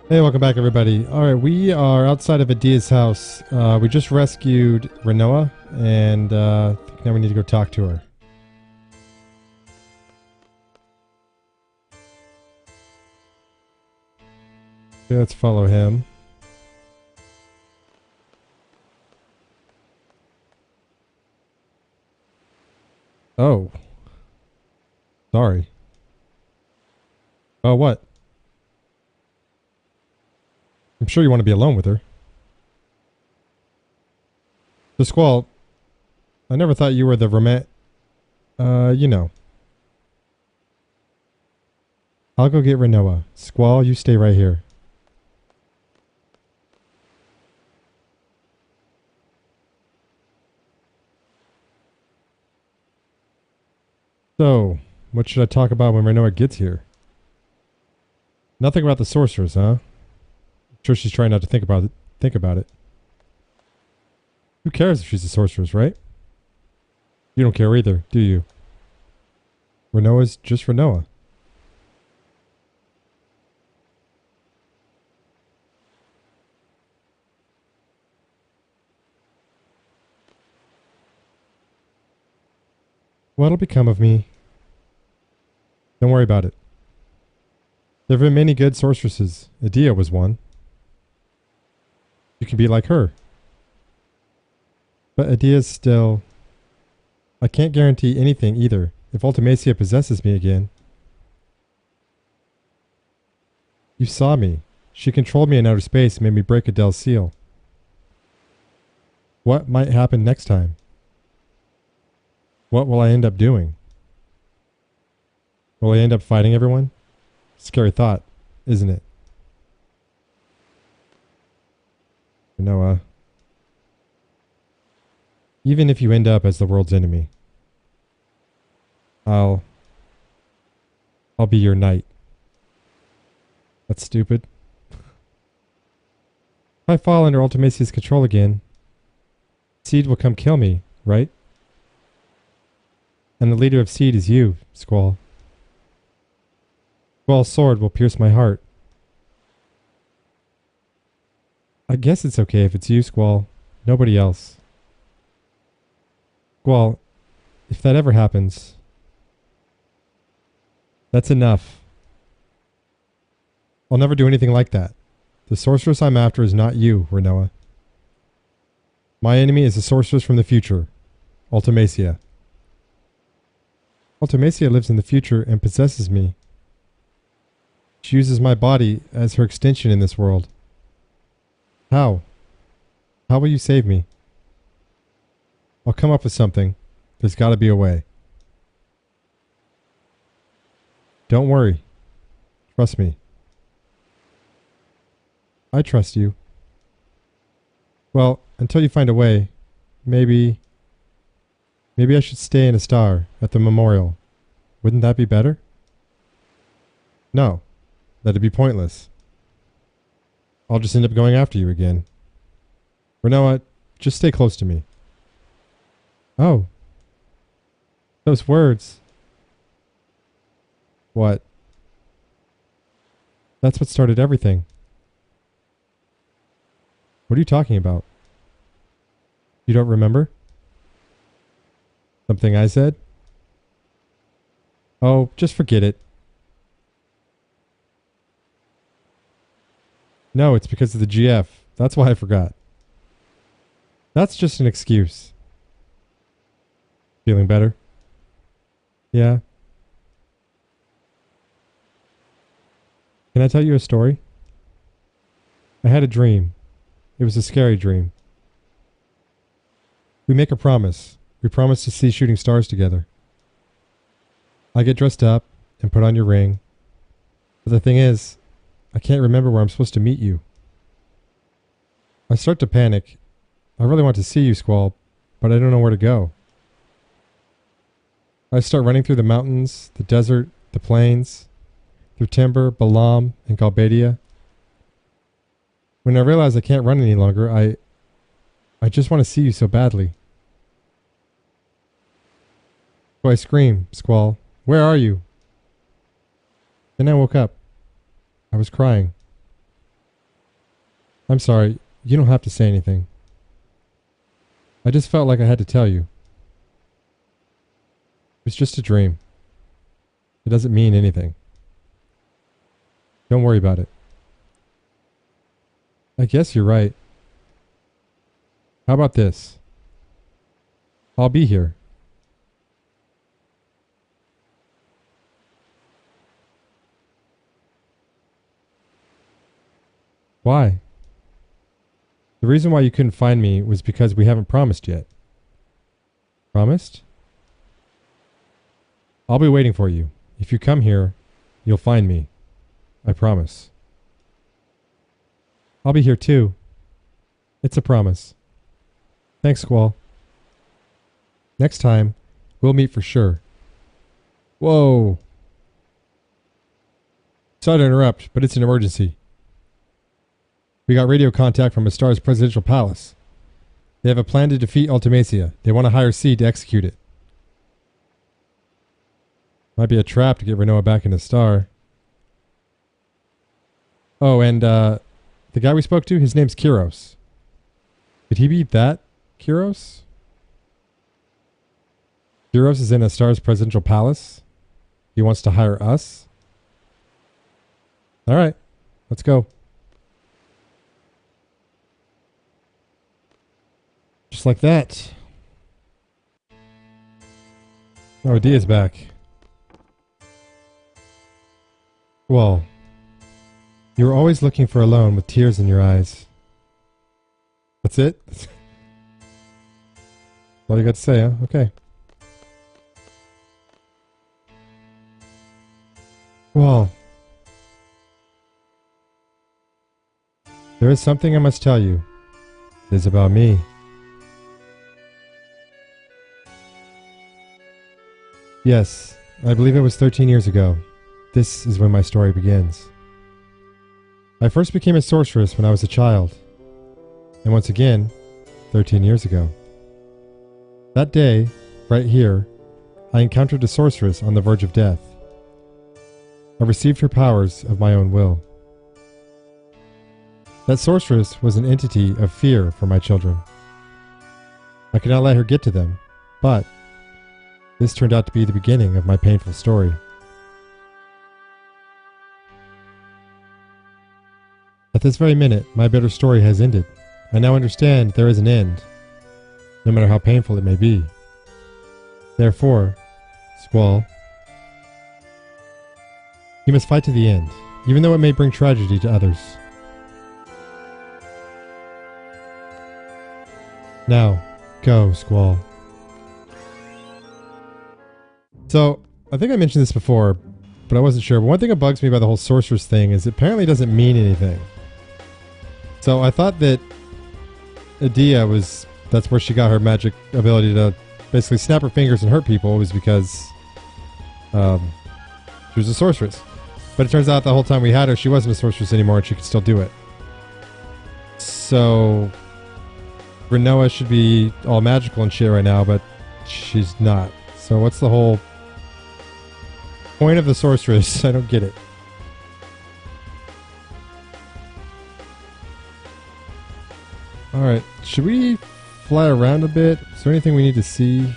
Hey, welcome back, everybody. All right, we are outside of Adia's house. We just rescued Rinoa, and I think now we need to go talk to her. Okay, let's follow him. Oh, sorry. Oh, what? I'm sure you want to be alone with her. So, Squall, I never thought you were the romantic. You know. I'll go get Rinoa. Squall, you stay right here. So, what should I talk about when Rinoa gets here? Nothing about the sorceress, huh? I'm sure she's trying not to think about it. Think about it. Who cares if she's a sorceress, right? You don't care either, do you? Rinoa's just Rinoa. What'll become of me? Don't worry about it. There have been many good sorceresses. Adia was one. You can be like her. But Adia's still... I can't guarantee anything either. If Ultimacia possesses me again... You saw me. She controlled me in outer space and made me break Adele's seal. What might happen next time? What will I end up doing? Will I end up fighting everyone? Scary thought, isn't it? Noah. Even if you end up as the world's enemy, I'll be your knight. That's stupid. If I fall under Ultimacia's control again, Seed will come kill me, right? And the leader of Seed is you, Squall. Squall's sword will pierce my heart. I guess it's okay if it's you, Squall. Nobody else. Squall, if that ever happens, that's enough. I'll never do anything like that. The sorceress I'm after is not you, Rinoa. My enemy is a sorceress from the future, Ultimacia. Ultimacia lives in the future and possesses me. She uses my body as her extension in this world. How? How will you save me? I'll come up with something. There's got to be a way. Don't worry. Trust me. I trust you. Well, until you find a way, maybe I should stay in a star at the memorial. Wouldn't that be better? No. That'd be pointless. I'll just end up going after you again. Rinoa, just stay close to me. Oh. Those words. What? That's what started everything. What are you talking about? You don't remember? Something I said? Oh, just forget it. No, it's because of the GF. That's why I forgot. That's just an excuse. Feeling better? Yeah. Can I tell you a story? I had a dream. It was a scary dream. We make a promise. We promise to see shooting stars together. I get dressed up and put on your ring. But the thing is, I can't remember where I'm supposed to meet you. I start to panic. I really want to see you, Squall, but I don't know where to go. I start running through the mountains, the desert, the plains, through Timber, Balam, and Galbadia. When I realize I can't run any longer, I just want to see you so badly. So I scream, Squall, where are you? Then I woke up. I was crying. I'm sorry. You don't have to say anything. I just felt like I had to tell you. It's just a dream. It doesn't mean anything. Don't worry about it. I guess you're right. How about this? I'll be here. Why? The reason why you couldn't find me was because we haven't promised yet. Promised? I'll be waiting for you. If you come here, you'll find me. I promise. I'll be here too. It's a promise. Thanks, Squall. Next time, we'll meet for sure. Whoa. Sorry to interrupt, but it's an emergency. We got radio contact from Astar's presidential palace. They have a plan to defeat Ultimacia. They want to hire C to execute it. Might be a trap to get Rinoa back into Star. Oh, and the guy we spoke to, his name's Kiros. Could he be that Kiros? Kiros is in Astar's presidential palace. He wants to hire us. All right, let's go. Just like that. Oh, Dia's back. Well, you were always looking for a loan with tears in your eyes. That's it? That's all you got to say, huh? Okay. Well, there is something I must tell you. It is about me. Yes, I believe it was 13 years ago. This is when my story begins. I first became a sorceress when I was a child. And once again, 13 years ago. That day, right here, I encountered a sorceress on the verge of death. I received her powers of my own will. That sorceress was an entity of fear for my children. I could not let her get to them, but this turned out to be the beginning of my painful story. At this very minute, my bitter story has ended. I now understand there is an end, no matter how painful it may be. Therefore, Squall, you must fight to the end, even though it may bring tragedy to others. Now, go, Squall. So, I think I mentioned this before, but I wasn't sure. But one thing that bugs me about the whole sorceress thing is it apparently doesn't mean anything. So I thought that Adia that's where she got her magic ability to basically snap her fingers and hurt people, was because she was a sorceress. But it turns out the whole time we had her, she wasn't a sorceress anymore and she could still do it. So Rinoa should be all magical and shit right now, but she's not. So what's the whole point of the sorceress? I don't get it. Alright, should we fly around a bit? Is there anything we need to see?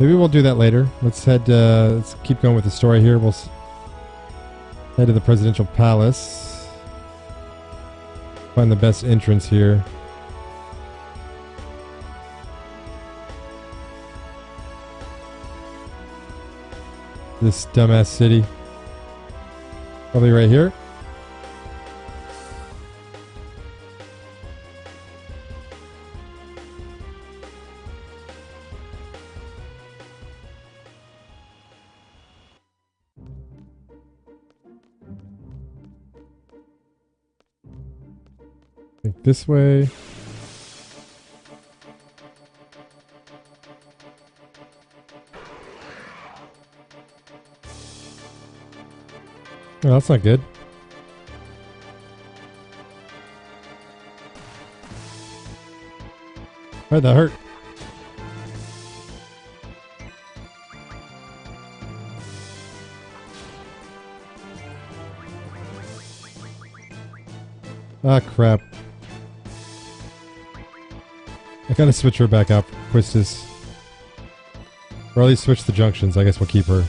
Maybe we'll do that later. Let's let's keep going with the story here. We'll head to the presidential palace. Find the best entrance here. This dumbass city. Probably right here. Think this way. Oh, that's not good. Why'd that hurt? Ah, crap. I gotta switch her back out for Quistis. Or at least switch the junctions. I guess we'll keep her.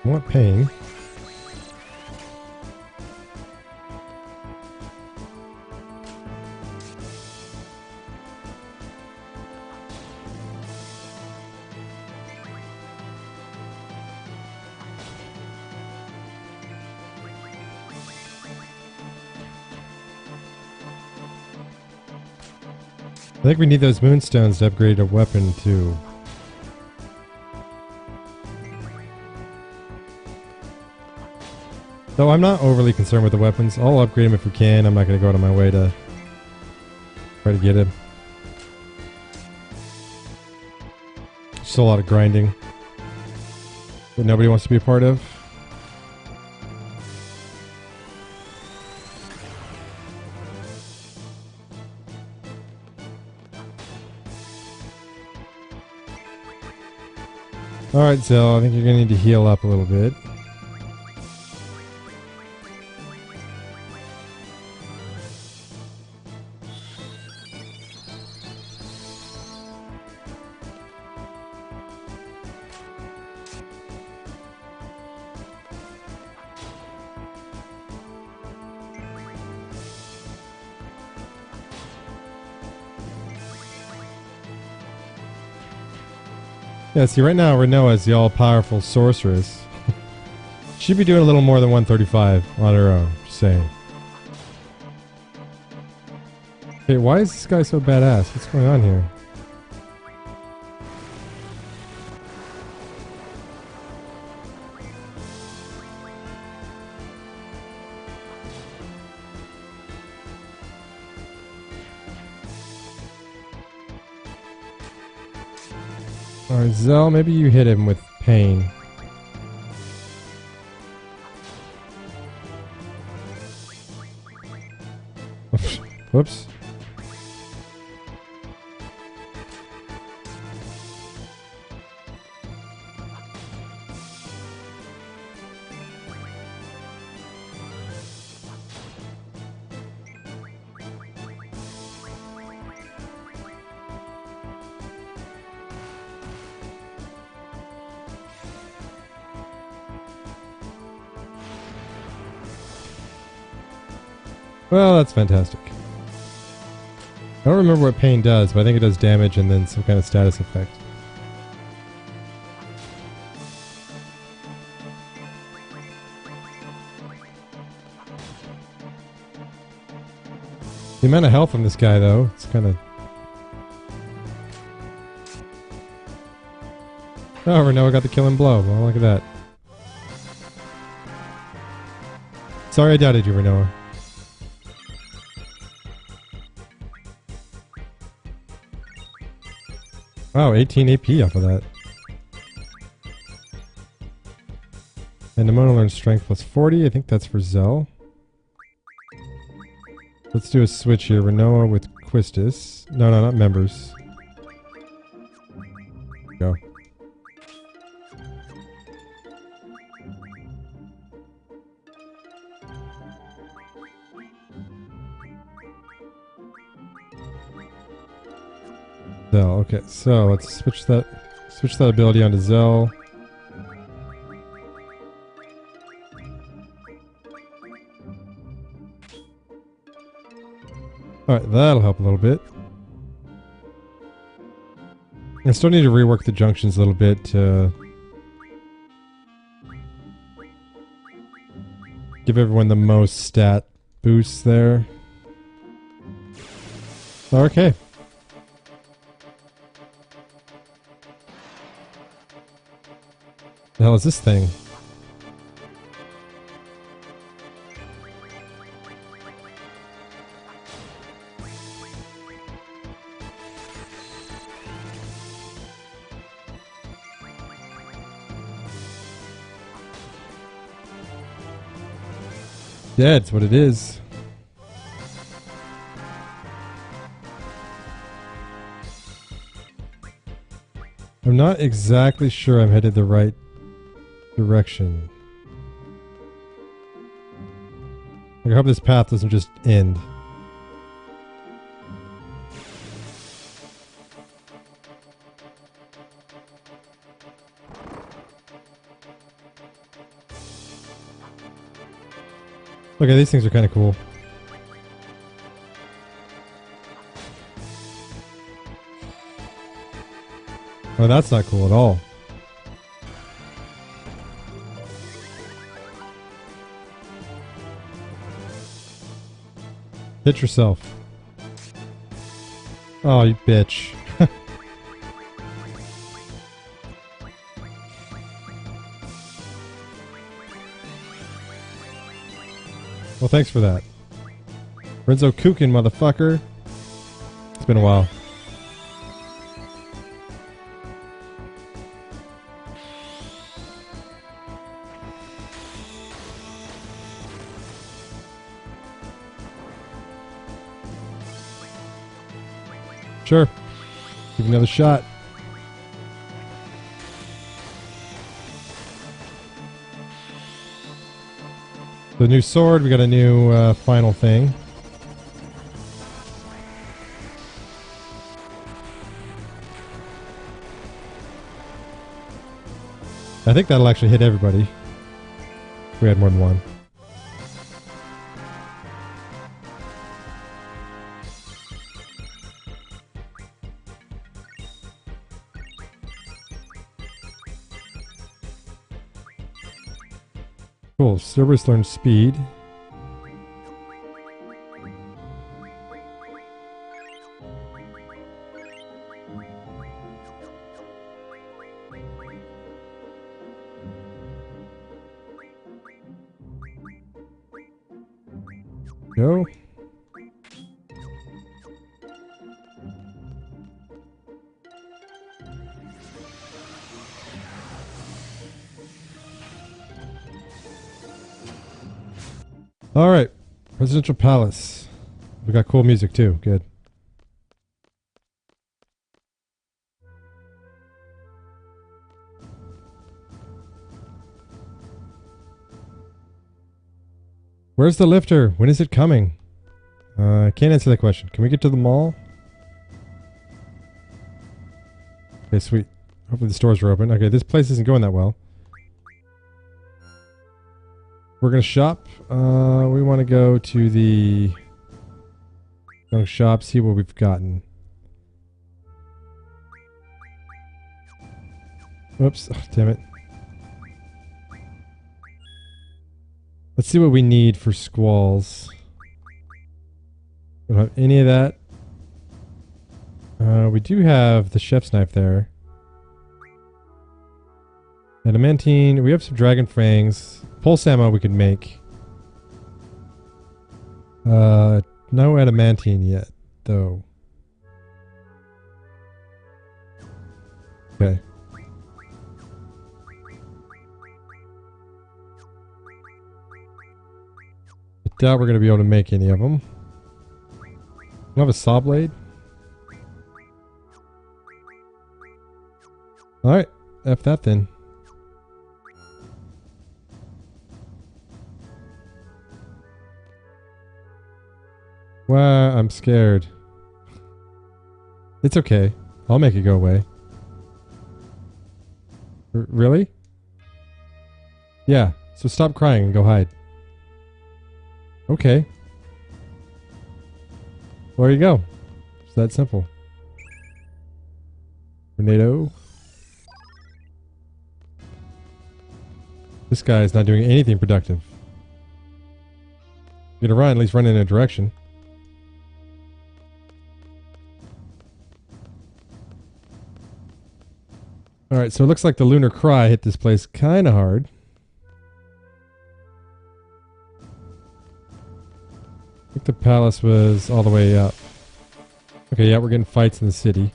I want pain. I think we need those moonstones to upgrade a weapon too. Though I'm not overly concerned with the weapons. I'll upgrade them if we can. I'm not going to go out of my way to try to get him. Just a lot of grinding that nobody wants to be a part of. Alright, Zell, I think you're going to need to heal up a little bit. Yeah, see, right now Rinoa is the all-powerful sorceress. She'd be doing a little more than 135 on her own, just saying. Okay, why is this guy so badass? What's going on here? Alright, Zell, maybe you hit him with pain. Whoops. Well, that's fantastic. I don't remember what pain does, but I think it does damage and then some kind of status effect. The amount of health on this guy, though, it's kind of... Oh, Rinoa got the killing blow. Well, look at that. Sorry I doubted you, Rinoa. Wow, 18 AP off of that. And I'm gonna learn strength plus 40. I think that's for Zell. Let's do a switch here. Rinoa with Quistis. No, not members. Go. Zell. Okay, so let's switch that ability onto Zell. Alright, that'll help a little bit. I still need to rework the junctions a little bit to give everyone the most stat boosts there. Okay. The hell is this thing? Yeah, it's what it is. I'm not exactly sure I'm headed the right direction. I hope this path doesn't just end. Okay, these things are kind of cool. Oh, that's not cool at all. Hit yourself. Oh, you bitch. Well, thanks for that. Renzo Kukin, motherfucker. It's been a while. Sure. Give me another shot. The new sword, we got a new final thing. I think that'll actually hit everybody. If we had more than one. Cool. Cerberus learns speed. Go. All right, Presidential Palace. We got cool music too. Good. Where's the lifter? When is it coming? I can't answer that question. Can we get to the mall? Okay, sweet. Hopefully the stores are open. Okay, this place isn't going that well. We're gonna shop. We want to go to the shop, see what we've gotten. Oops, oh, damn it. Let's see what we need for squalls. We don't have any of that. We do have the chef's knife there. Adamantine. We have some dragon fangs. Pulse ammo we could make. No adamantine yet, though. Okay. I doubt we're going to be able to make any of them. We have a saw blade. Alright, F that then. Wow, I'm scared. It's okay. I'll make it go away. Really? Yeah, so stop crying and go hide. Okay. Well, there you go. It's that simple. Tornado. This guy is not doing anything productive. You're gonna run, at least run in a direction. Alright, so it looks like the Lunar Cry hit this place kinda hard. I think the palace was all the way up. Okay, yeah, we're getting fights in the city.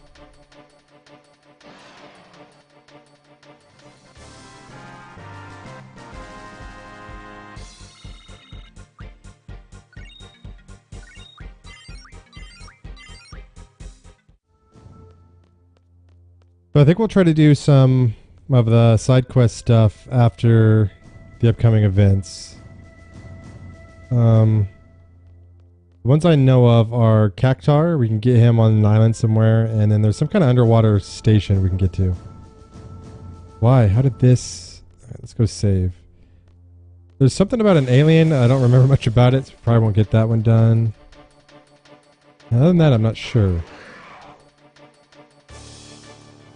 But I think we'll try to do some of the side quest stuff after the upcoming events. The ones I know of are Cactar. We can get him on an island somewhere, and then there's some kind of underwater station we can get to. Why? How did this... All right, let's go save. There's something about an alien. I don't remember much about it, so probably won't get that one done. Other than that, I'm not sure.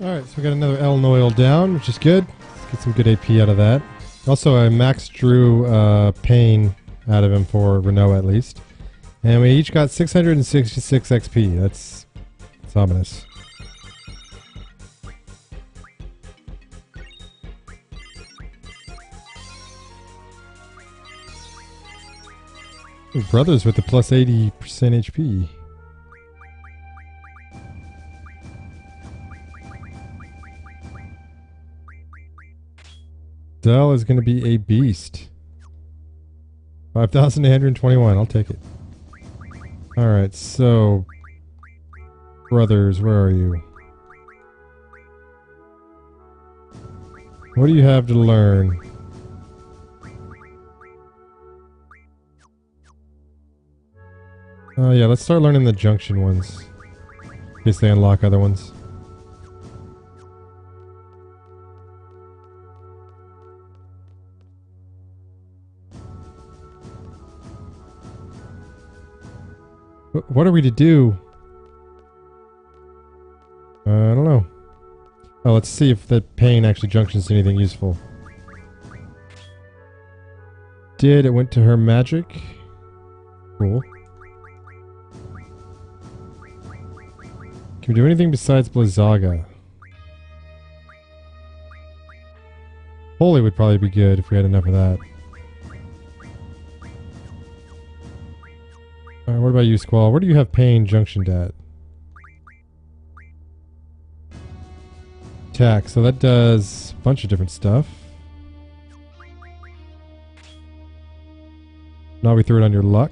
Alright, so we got another Illinois down, which is good. Let's get some good AP out of that. Also, I max drew pain out of him for Rinoa at least. And we each got 666 XP. That's ominous. Ooh, brothers with the plus 80% HP. Dell is going to be a beast. 5,821. I'll take it. Alright, so... Brothers, where are you? What do you have to learn? Yeah, let's start learning the junction ones. In case they unlock other ones. What are we to do? I don't know. Oh, let's see if that pain actually junctions to anything useful. It went to her magic. Cool. Can we do anything besides Blizzaga? Holy would probably be good if we had enough of that. Alright, what about you, Squall? Where do you have pain junctioned at? Attack, so that does a bunch of different stuff. Now we threw it on your luck.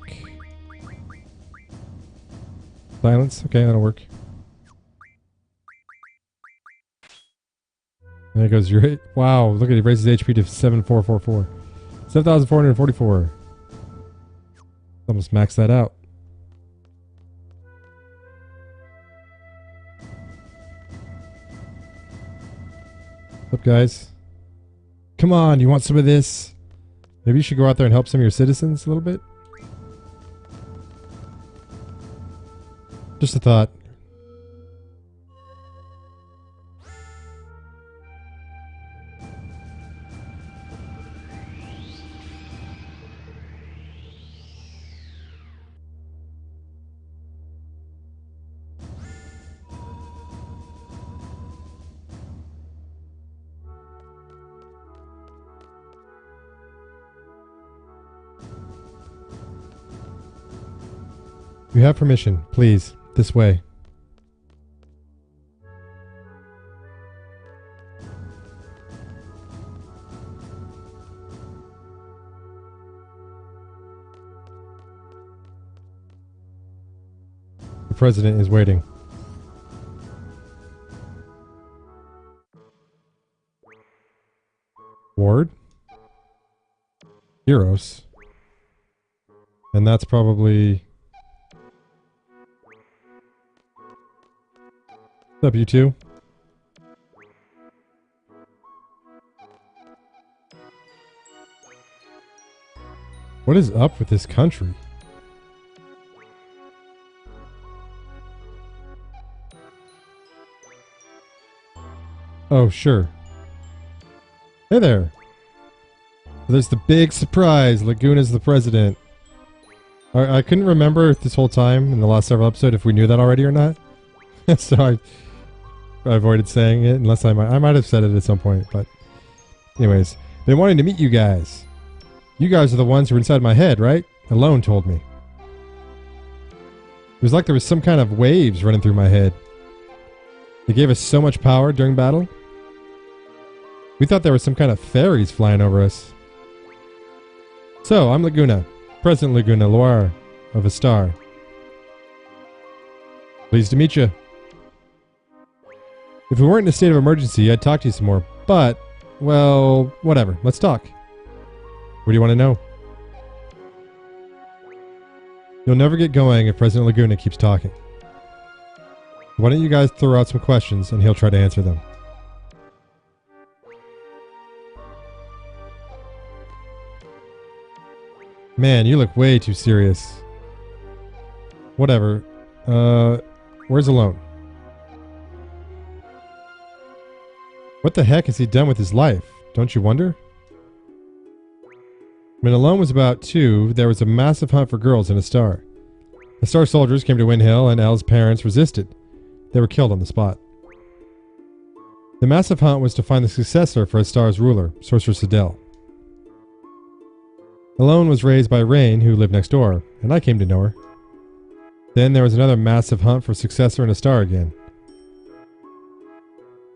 Silence, okay, that'll work. There goes your... Wow, look at it, raises HP to 7,444. 7,444. Almost max that out. What's up, guys? Come on, you want some of this? Maybe you should go out there and help some of your citizens a little bit? Just a thought. You have permission. Please. This way. The president is waiting. Ward? Heroes. And that's probably... What's up, you two? What is up with this country? Oh, sure. Hey there. There's the big surprise. Laguna's the president. I couldn't remember this whole time in the last several episodes if we knew that already or not. So I avoided saying it unless I might have said it at some point, but anyways, been wanting to meet you guys. You guys are the ones who were inside my head, right? Alone told me. It was like there was some kind of waves running through my head. They gave us so much power during battle. We thought there were some kind of fairies flying over us. So, I'm Laguna, President Laguna Loire of a star. Pleased to meet you. If we weren't in a state of emergency, I'd talk to you some more. But, well, whatever. Let's talk. What do you want to know? You'll never get going if President Laguna keeps talking. Why don't you guys throw out some questions and he'll try to answer them. Man, you look way too serious. Whatever. Where's Alone? What the heck has he done with his life? Don't you wonder? When Alone was about 2, there was a massive hunt for girls in a star. The star soldiers came to Wind Hill and Elle's parents resisted. They were killed on the spot. The massive hunt was to find the successor for a star's ruler, Sorceress Adele. Alone was raised by Rain, who lived next door, and I came to know her. Then there was another massive hunt for a successor and a star again.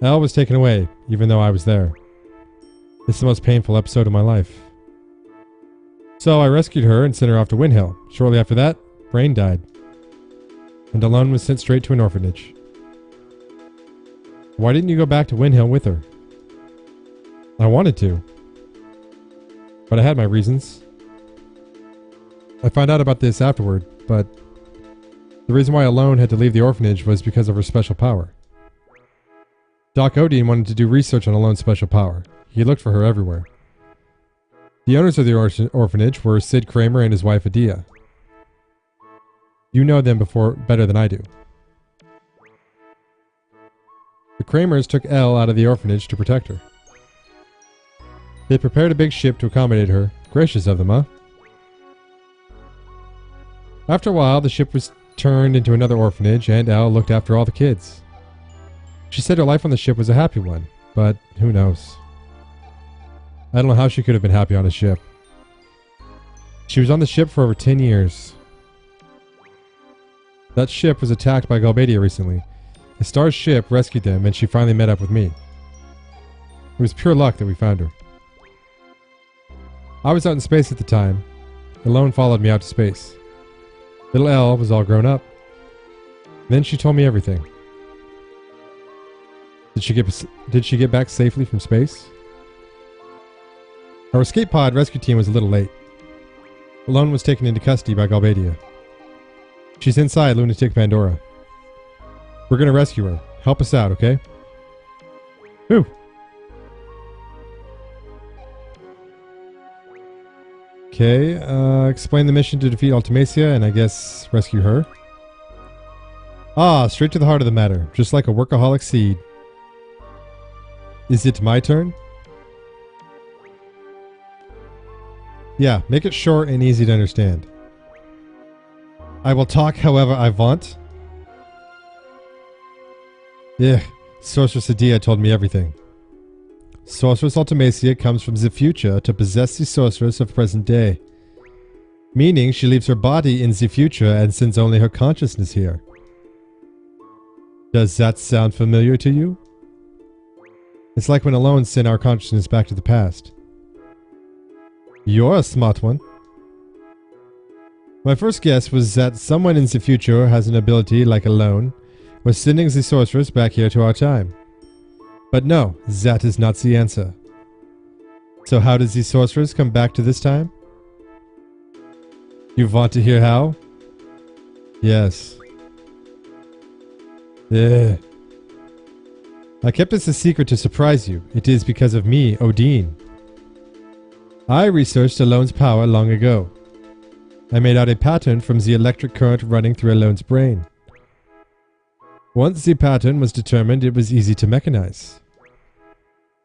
Elle was taken away, even though I was there. It's the most painful episode of my life. So I rescued her and sent her off to Wind Hill. Shortly after that, Rain died. And Alone was sent straight to an orphanage. Why didn't you go back to Wind Hill with her? I wanted to. But I had my reasons. I found out about this afterward, but the reason why Alone had to leave the orphanage was because of her special power. Doc Odin wanted to do research on Alone's special power. He looked for her everywhere. The owners of the orphanage were Sid Kramer and his wife Adia. You know them better than I do. The Kramers took Elle out of the orphanage to protect her. They prepared a big ship to accommodate her. Gracious of them, huh? After a while, the ship was turned into another orphanage, and Elle looked after all the kids. She said her life on the ship was a happy one, but who knows? I don't know how she could have been happy on a ship. She was on the ship for over 10 years. That ship was attacked by Galbadia recently. A star's ship rescued them, and she finally met up with me. It was pure luck that we found her. I was out in space at the time. Alone followed me out to space. Little Elle was all grown up. Then she told me everything. Did she get back safely from space? Our escape pod rescue team was a little late. Alone was taken into custody by Galbadia. She's inside Lunatic Pandora. We're gonna rescue her. Help us out, okay? Who? Okay, explain the mission to defeat Ultimacia and I guess rescue her. Ah, straight to the heart of the matter, just like a workaholic seed. Is it my turn? Yeah, make it short and easy to understand. I will talk however I want. Ugh, Sorceress Adia told me everything. Sorceress Ultimacia comes from the future to possess the sorceress of present day. Meaning she leaves her body in the future and sends only her consciousness here. Does that sound familiar to you? It's like when Alone sent our consciousness back to the past. You're a smart one. My first guess was that someone in the future has an ability like Alone, was sending the sorceress back here to our time. But no, that is not the answer. So how does the sorceress come back to this time? You want to hear how? Yes. Ugh. I kept this a secret to surprise you. It is because of me, Odin. I researched Alone's power long ago. I made out a pattern from the electric current running through Alone's brain. Once the pattern was determined, it was easy to mechanize.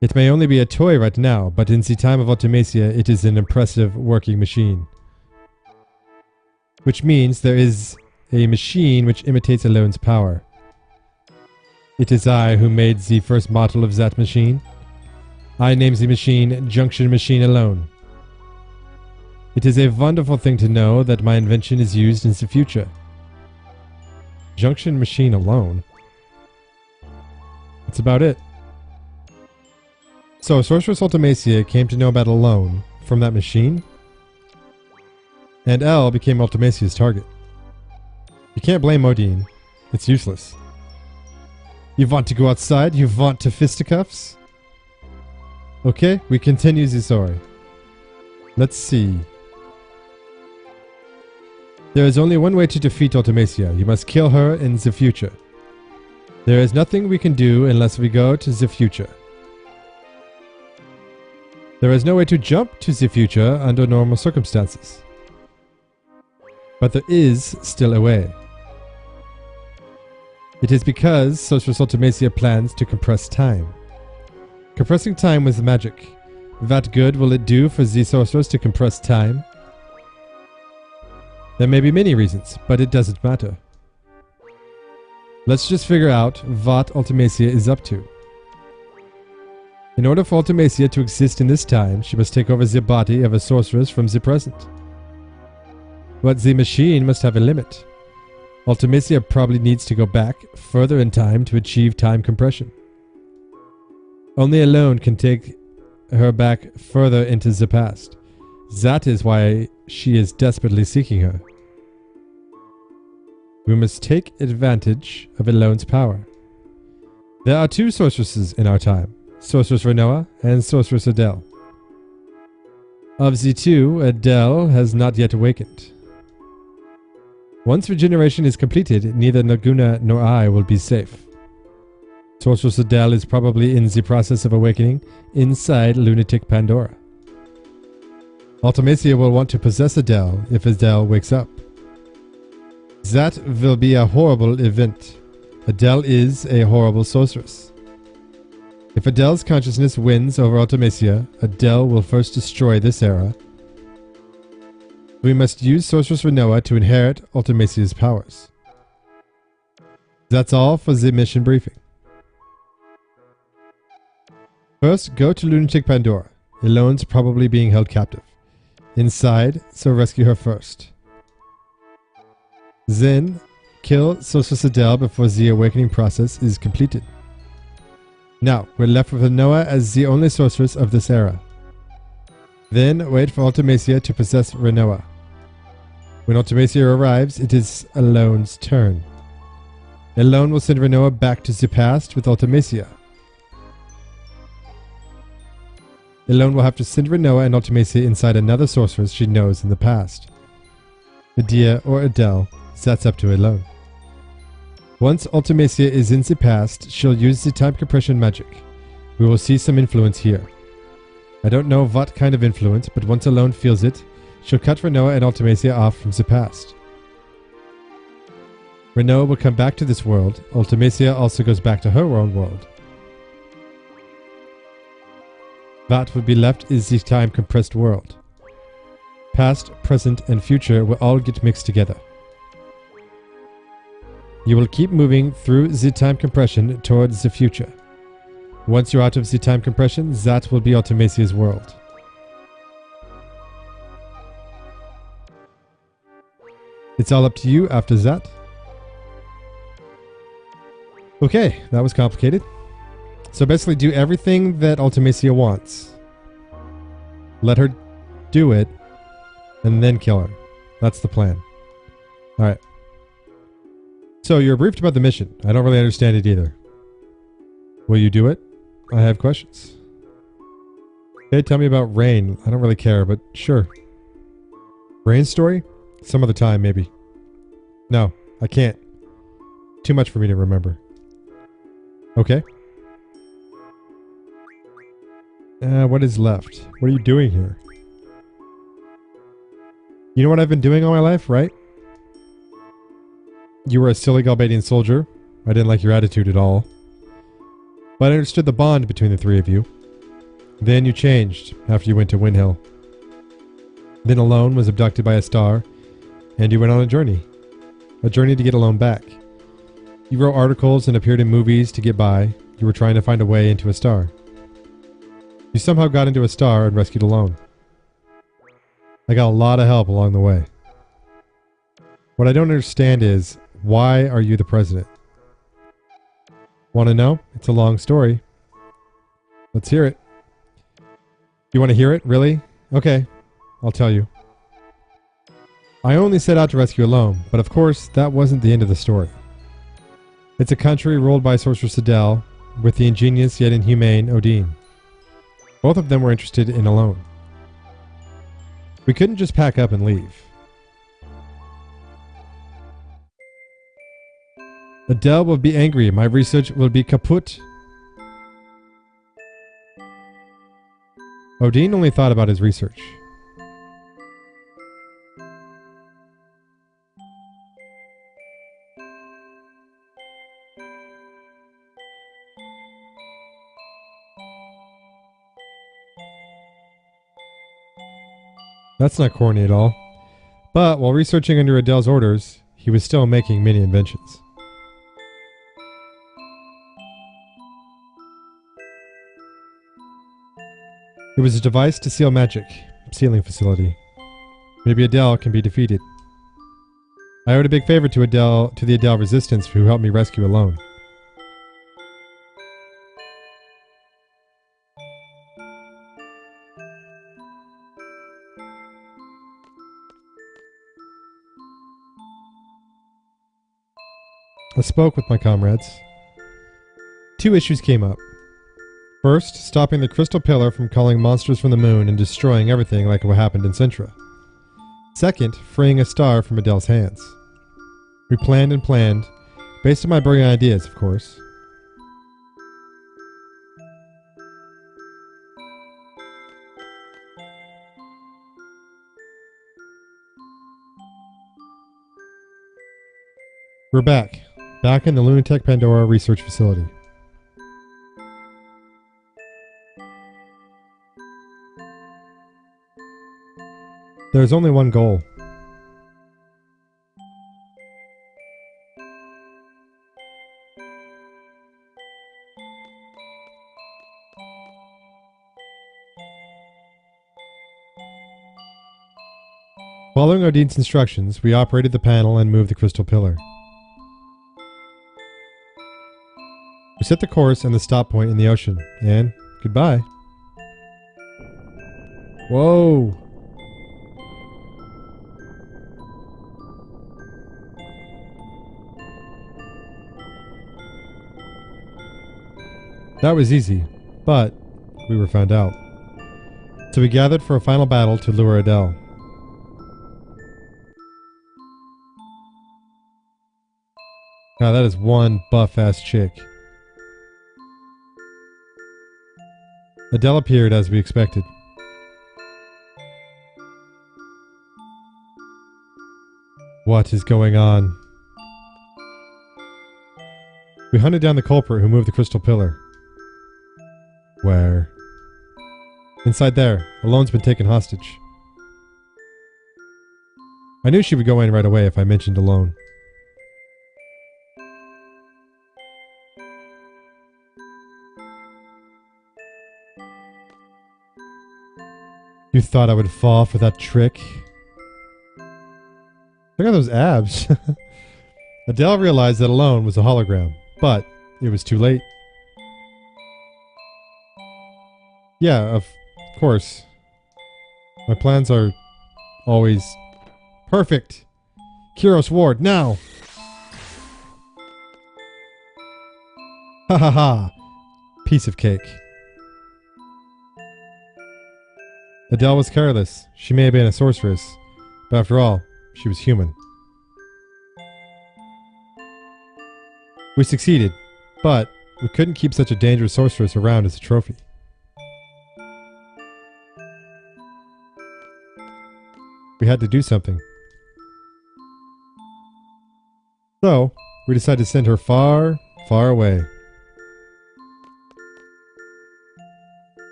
It may only be a toy right now, but in the time of Ultimacia, it is an impressive working machine. Which means there is a machine which imitates Alone's power. It is I who made the first model of that machine. I named the machine Junction Machine Alone. It is a wonderful thing to know that my invention is used in the future. Junction Machine Alone? That's about it. So Sorceress Ultimacia came to know about Alone from that machine, and Elle became Ultimacia's target. You can't blame Odin. It's useless. You want to go outside? You want to fisticuffs? Okay, we continue the story. Let's see. There is only one way to defeat Ultimacia. You must kill her in the future. There is nothing we can do unless we go to the future. There is no way to jump to the future under normal circumstances. But there is still a way. It is because Sorceress Ultimacia plans to compress time. Compressing time with magic. What good will it do for the sorceress to compress time? There may be many reasons, but it doesn't matter. Let's just figure out what Ultimacia is up to. In order for Ultimacia to exist in this time, she must take over the body of a sorceress from the present. But the machine must have a limit. Ultimacia probably needs to go back further in time to achieve time compression. Only alone can take her back further into the past. That is why she is desperately seeking her. We must take advantage of Alone's power. There are two sorceresses in our time, Sorceress Rinoa and Sorceress Adele. Of the two, Adele has not yet awakened. Once regeneration is completed, neither Laguna nor I will be safe. Sorceress Adele is probably in the process of awakening inside Lunatic Pandora. Ultimacia will want to possess Adele if Adele wakes up. That will be a horrible event. Adele is a horrible sorceress. If Adele's consciousness wins over Ultimacia, Adele will first destroy this era. We must use Sorceress Rinoa to inherit Ultimacia's powers. That's all for the mission briefing. First, go to Lunatic Pandora. Alone's probably being held captive. Inside, so rescue her first. Then, kill Sorceress Adele before the awakening process is completed. Now, we're left with Rinoa as the only sorceress of this era. Then, wait for Ultimacia to possess Rinoa. When Ultimacia arrives, it is Alone's turn. Alone will send Rinoa back to the past with Ultimacia. Alone will have to send Rinoa and Ultimacia inside another sorceress she knows in the past. Medea or Adele, that's up to Alone. Once Ultimacia is in the past, she'll use the time compression magic. We will see some influence here. I don't know what kind of influence, but once Alone feels it, she'll cut Rinoa and Ultimacia off from the past. Rinoa will come back to this world. Ultimacia also goes back to her own world. What would be left is the time-compressed world. Past, present, and future will all get mixed together. You will keep moving through the time compression towards the future. Once you're out of the time compression, that will be Ultimacia's world. It's all up to you after that. Okay, that was complicated. So basically do everything that Ultimacia wants. Let her do it, and then kill her. That's the plan. Alright. So you're briefed about the mission. I don't really understand it either. Will you do it? I have questions. Okay, tell me about Rain. I don't really care, but sure. Rain's story? Some other time, maybe. No, I can't. Too much for me to remember. Okay. What is left? What are you doing here? You know what I've been doing all my life, right? You were a silly Galbadian soldier. I didn't like your attitude at all. But I understood the bond between the three of you. Then you changed after you went to Windhill. Then Alone was abducted by a star, and you went on a journey. A journey to get Alone back. You wrote articles and appeared in movies to get by. You were trying to find a way into a star. You somehow got into a star and rescued Alone. I got a lot of help along the way. What I don't understand is, why are you the president? Want to know? It's a long story. Let's hear it. You want to hear it? Really? Okay, I'll tell you. I only set out to rescue Alone, but of course, that wasn't the end of the story. It's a country ruled by Sorceress Adele, with the ingenious yet inhumane Odin. Both of them were interested in alone. We couldn't just pack up and leave. Adele will be angry. My research will be kaput. Odin only thought about his research. That's not corny at all. But while researching under Adele's orders, he was still making many inventions. It was a device to seal magic, sealing facility. Maybe Adele can be defeated. I owed a big favor to the Adele resistance who helped me rescue alone. I spoke with my comrades. 2 issues came up. First, stopping the crystal pillar from calling monsters from the moon and destroying everything like what happened in Sintra. Second, freeing a star from Adele's hands. We planned and planned, based on my brilliant ideas, of course. We're back in the Lunatic Pandora research facility. There's only one goal. Following Odin's instructions, we operated the panel and moved the crystal pillar. We set the course and the stop point in the ocean, and goodbye. Whoa! That was easy, but we were found out. So we gathered for a final battle to lure Adele. God, that is one buff-ass chick. Adele appeared as we expected. What is going on? We hunted down the culprit who moved the crystal pillar. Where? Inside there. Alone's been taken hostage. I knew she would go in right away if I mentioned Alone. You thought I would fall for that trick? Look at those abs. Adele realized that Alone was a hologram, but it was too late. Yeah, of course. My plans are always perfect. Kyros Ward, now! Ha ha ha. Piece of cake. Adele was careless. She may have been a sorceress, but after all, she was human. We succeeded, but we couldn't keep such a dangerous sorceress around as a trophy. We had to do something. So, we decided to send her far, far away.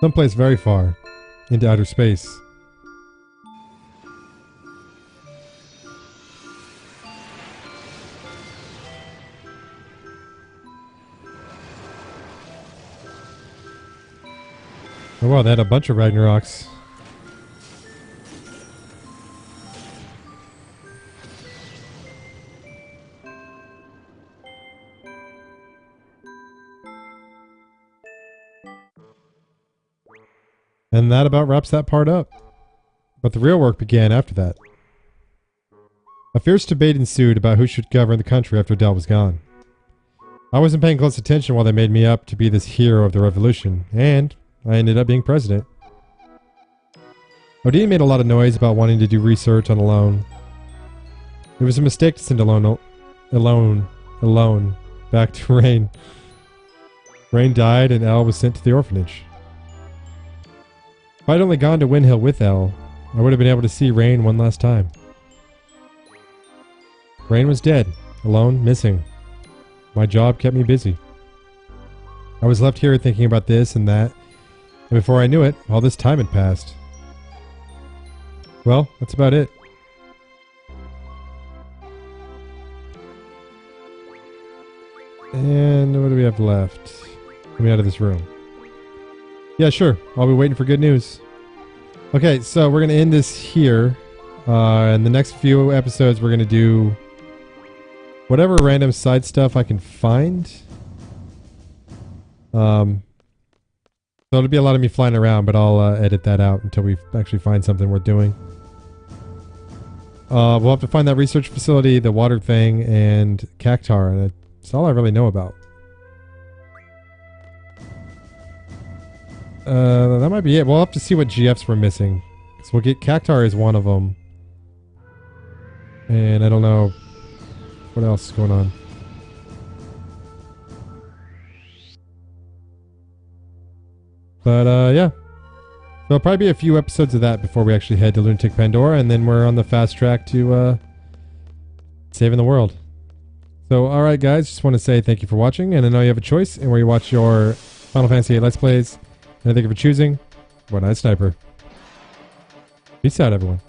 Someplace very far, into outer space. Oh wow, they had a bunch of Ragnaroks. And that about wraps that part up. But the real work began after that. A fierce debate ensued about who should govern the country after Del was gone. I wasn't paying close attention while they made me up to be this hero of the revolution, and I ended up being president. Odin made a lot of noise about wanting to do research on Alone. It was a mistake to send Alone back to Rain. Rain died and Elle was sent to the orphanage. If I'd only gone to Windhill with Elle, I would have been able to see Rain one last time. Rain was dead, alone, missing. My job kept me busy. I was left here thinking about this and that, and before I knew it, all this time had passed. Well, that's about it. And what do we have left? Get me out of this room. Yeah, sure. I'll be waiting for good news. Okay, so we're going to end this here. In the next few episodes, we're going to do whatever random side stuff I can find. So it'll be a lot of me flying around, but I'll edit that out until we actually find something worth doing. We'll have to find that research facility, the water thing, and Cactar, and that's all I really know about. That might be it. We'll have to see what GFs we're missing. So we'll get Cactar as one of them. And I don't know what else is going on. But yeah. There'll probably be a few episodes of that before we actually head to Lunatic Pandora, and then we're on the fast track to saving the world. So, alright guys, just want to say thank you for watching, and I know you have a choice in where you watch your Final Fantasy VIII Let's Plays, and I thank you for choosing One Night Sniper. Peace out, everyone.